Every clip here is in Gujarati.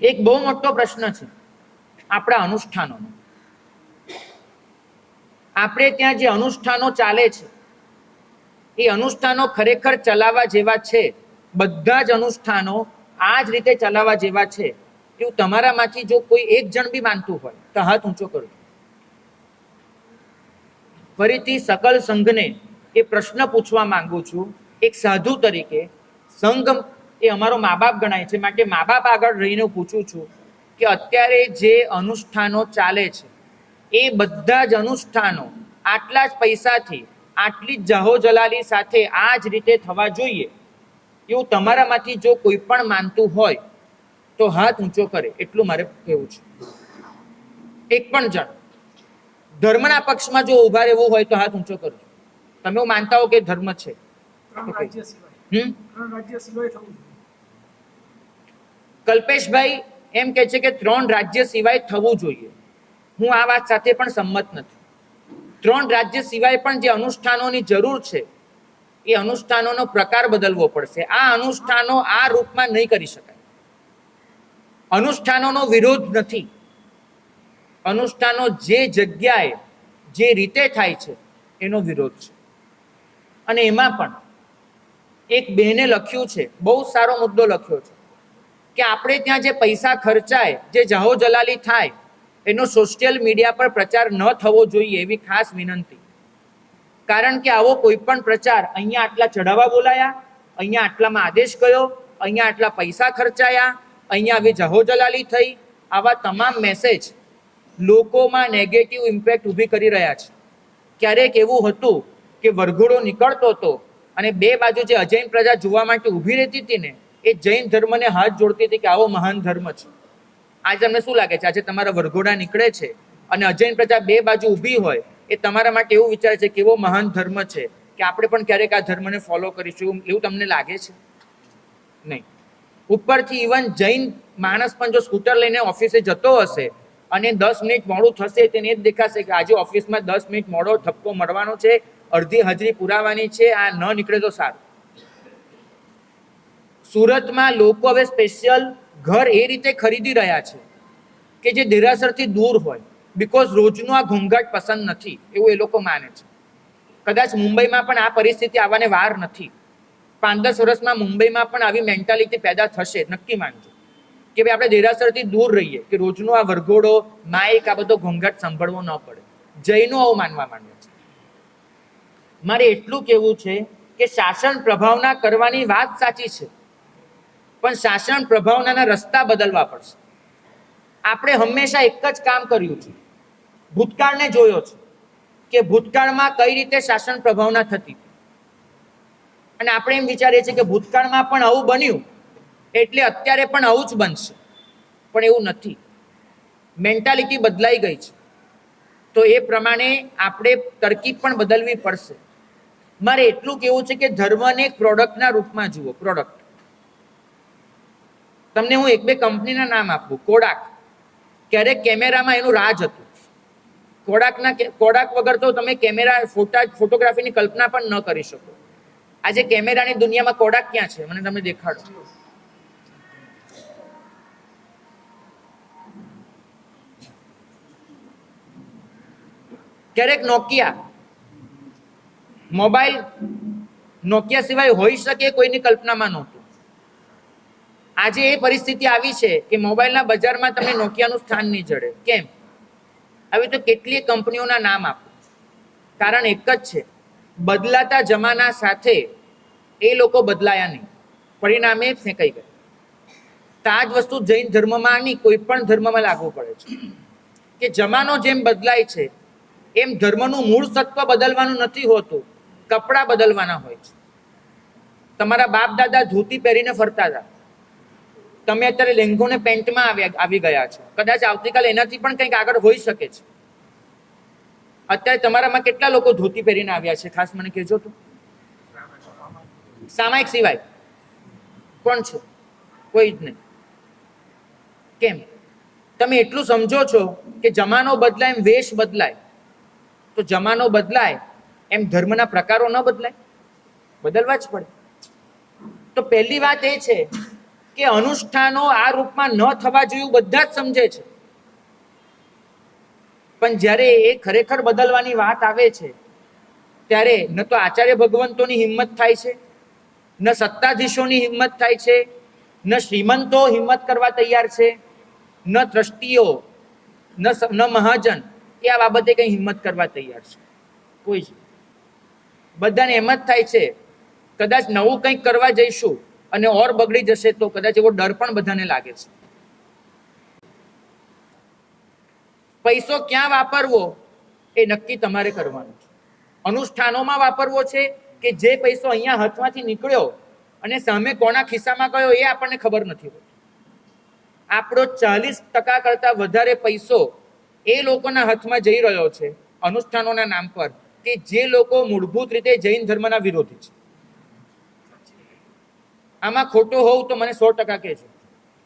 એક બહુ મોટો પ્રશ્ન છે આપણા અનુષ્ઠાનોનો. આપણે ત્યાં જે અનુષ્ઠાનો ચાલે છે એ અનુષ્ઠાનો ખરેખર ચલાવવા જેવા છે? બધા જ અનુષ્ઠાનો આ જ રીતે ચલાવવા જેવા છે એવું તમારામાંથી જો કોઈ એક જણ બી માનતું હોય તો હાથ ઊંચો કરો. ફરીથી સકલ સંઘને એ પ્રશ્ન પૂછવા માંગુ છું એક સાધુ તરીકે. સંઘ એ અમારો મા બાપ ગણાય છે, માટે મા બાપ આગળ રહીને પૂછું છું કે અત્યારે જે અનુષ્ઠાનો ચાલે છે એ બધા જ અનુષ્ઠાનો આટલા જ પૈસાથી, આટલી જ જાહોજલાલી સાથે આ જ રીતે થવા જોઈએ એવું તમારામાંથી જો કોઈ પણ માનતું હોય તો હાથ ઊંચો કરે, એટલું મારે કહેવું છે. એક પણ જણ ધર્મના પક્ષમાં જો ઉભા રહેવું હોય તો હાથ ઊંચો કરજો. તમે એવું માનતા હો કે ધર્મ છે. કલ્પેશભાઈ એમ કે છે કે 3 રાજ્ય સિવાય થવું જોઈએ. હું આ વાત સાથે પણ સંમત નથી. 3 રાજ્ય સિવાય પણ જે અનુષ્ઠાનોની જરૂર છે એ અનુષ્ઠાનોનો પ્રકાર બદલવો પડશે. આ અનુષ્ઠાનો આ રૂપમાં નહીં કરી શકાય. અનુષ્ઠાનોનો વિરોધ નથી. અનુષ્ઠાનો જે જગ્યાએ જે રીતે થાય છે એનો વિરોધ છે. અને એમાં પણ એક બહેને લખ્યું છે, બહુ સારો મુદ્દો લખ્યો છે કે આપણે ત્યાં જે પૈસા ખર્ચાય, જે જાહોજલાલી થાય એનો સોશિયલ મીડિયા પર પ્રચાર ન થવો જોઈએ એવી ખાસ વિનંતી. કારણ કે આવો કોઈ પણ પ્રચાર, અહીંયા આટલા ચઢાવા બોલાયા, અહીંયા આટલામાં આદેશ કયો, અહીંયા આટલા પૈસા ખર્ચાયા, અહીંયા આવી જાહોજલાલી થઈ, આવા તમામ મેસેજ લોકોમાં નેગેટિવ ઇમ્પેક્ટ ઊભી કરી રહ્યા છે. ક્યારેક એવું હતું કે વરઘોડો નીકળતો હતો અને બે બાજુ જે અજૈન પ્રજા જોવા માટે ઊભી રહેતી હતી ને એ જૈન ધર્મને હાથ જોડતી હતી કે આવો મહાન ધર્મ છે. આજે તમને શું લાગે છે? આજે તમારા વરઘોડા નીકળે છે અને અજૈન પ્રજા બે બાજુ ઊભી હોય એ તમારા માટે એવું વિચારે છે કે એવો મહાન ધર્મ છે કે આપણે પણ ક્યારેક આ ધર્મને ફોલો કરીશું, એવું તમને લાગે છે? નહીં. ઉપરથી ઇવન જૈન માણસ પણ જો સ્કૂટર લઈને ઓફિસે જતો હશે અને 10 મિનિટ મોડું થશે તેને જ દેખાશે કે આજે ઓફિસમાં 10 મિનિટ મોડો ધક્કો મળવાનો છે, અડધી હાજરી પુરાવાની છે, આ ન નીકળે તો સારું. સુરતમાં લોકો હવે સ્પેશિયલ ઘર એ રીતે ખરીદી રહ્યા છે કે જે દેરાસરથી દૂર હોય, બીકોઝ રોજનું આ ઘોંઘાટ પસંદ નથી એવું એ લોકો માને છે. કદાચ મુંબઈમાં પણ આ પરિસ્થિતિ આવવાને વાર નથી. 5-10 વર્ષમાં મુંબઈમાં પણ આવી મેન્ટાલિટી પેદા થશે, નક્કી માનજો કે ભાઈ આપણે દેરાસરથી દૂર રહીએ કે રોજનો આ વરઘોડો, માઇક, આ બધો ઘોંઘાટ સાંભળવો ન પડે. જૈનો આવું માનવા માંડે છે. મારે એટલું કહેવું છે કે શાસન પ્રભાવના કરવાની વાત સાચી છે, પણ શાસન પ્રભાવનાના રસ્તા બદલવા પડશે. આપણે હંમેશા એક જ કામ કર્યું છે, ભૂતકાળને જોયો છે કે ભૂતકાળમાં કઈ રીતે શાસન પ્રભાવના થતી અને આપણે એમ વિચારીએ છીએ કે ભૂતકાળમાં પણ આવું બન્યું એટલે અત્યારે પણ આવું જ બનશે, પણ એવું નથી. મેન્ટાલિટી બદલાઈ ગઈ છે, તો એ પ્રમાણે આપણે તરકીબ પણ બદલવી પડશે. મારે એટલું કહેવું છે કે ધર્મને એક પ્રોડક્ટના રૂપમાં જુઓ. પ્રોડક્ટ, તમને હું 1-2 કંપનીના નામ આપું. કોડાક, ક્યારેક કેમેરામાં એનું રાજ હતું. કોડાક વગર તો તમે કેમેરા ફોટોગ્રાફીની કલ્પના પણ ન કરી શકો. આજે કેમેરાની દુનિયામાં કોડાક ક્યાં છે? મને તમને દેખાડો. ક્યારેક નોકિયા, મોબાઈલ નોકિયા સિવાય હોઈ શકે કોઈની કલ્પનામાં નહોતું. આજે એ પરિસ્થિતિ આવી છે કે મોબાઈલના બજારમાં તમને નોકિયાનું સ્થાન નહીં જડે. કેમ? આવી તો કેટલીય કંપનીઓના નામ આપો. કારણ એક જ છે, બદલાતા જમાના સાથે એ લોકો બદલાયા નહીં, પરિણામે ફેંકાઈ ગયા. તો આ જ વસ્તુ જૈન ધર્મમાં નહીં, કોઈ પણ ધર્મમાં લાગુ પડે છે કે જમાનો જેમ બદલાય છે એમ ધર્મનું મૂળ સત્વ બદલવાનું નથી હોતું, કપડાં બદલવાના હોય છે. તમારા બાપ દાદા ધોતી પહેરીને ફરતા હતા, તમે અત્યારે લેંઘો ને પેન્ટમાં આવી ગયા છો. કદાચ આવતીકાલે એનાથી પણ કંઈક આગળ હોઈ શકે છે. અત્યારે તમારામાં કેટલા લોકો ધોતી પહેરીને આવ્યા છે? ખાસ મને કહેજો તો. સામાયિક સિવાય કોણ છે? કોઈ જ નહીં. કેમ? તમે એટલું સમજો છો કે જમાનો બદલાય એમ વેશ બદલાય, તો જમાનો બદલાય એમ ધર્મના પ્રકારો ન બદલાય? બદલવા જ પડે. તો પહેલી વાત એ છે કે અનુષ્ઠાનો આ રૂપમાં ન થવા જોઈએ બધા જ સમજે છે, પણ જ્યારે એ ખરેખર બદલવાની વાત આવે છે ત્યારે ન તો આચાર્ય ભગવંતોની હિંમત થાય છે, ન સત્તાધીશોની હિંમત થાય છે, ન શ્રીમંતો હિંમત કરવા તૈયાર છે, ન ટ્રસ્ટીઓ, ન મહાજન એ આ બાબતે કઈ હિંમત કરવા તૈયાર છે, કોઈ જ. બધાને એમ જ થાય છે કદાચ નવું કંઈક કરવા જઈશું અને ઓર બગડી જશે તો કદાચ એવો ડર પણ બધાને લાગે છે. પૈસો ક્યાં વાપરવો એ નક્કી તમારે કરવાનું છે. અનુષ્ઠાનોમાં વાપરવો છે કે જે પૈસો અહીંયા હાથમાંથી નીકળ્યો અને સામે કોના ખિસ્સામાં ગયો એ આપણને ખબર નથી હોતી. આપણો 40% કરતા વધારે પૈસો એ લોકોના હાથમાં જઈ રહ્યો છે અનુષ્ઠાનોના નામ પર કે જે લોકો મૂળભૂત રીતે જૈન ધર્મના વિરોધી છે. આમાં ખોટો હોઉં તો મને 100% કહેજો.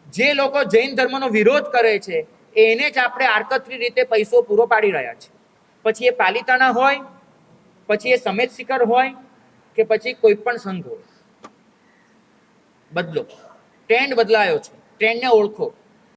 જે લોકો જૈન ધર્મનો વિરોધ કરે છે એને જ આપણે આડકતરી રીતે પૈસો પૂરો પાડી રહ્યા છે. પછી એ પાલિતાણા હોય, પછી એ સમેત શિખર હોય કે પછી કોઈ પણ સંઘ હોય, બદલો. ટ્રેન્ડ બદલાયો છે, ટ્રેન્ડને ઓળખો.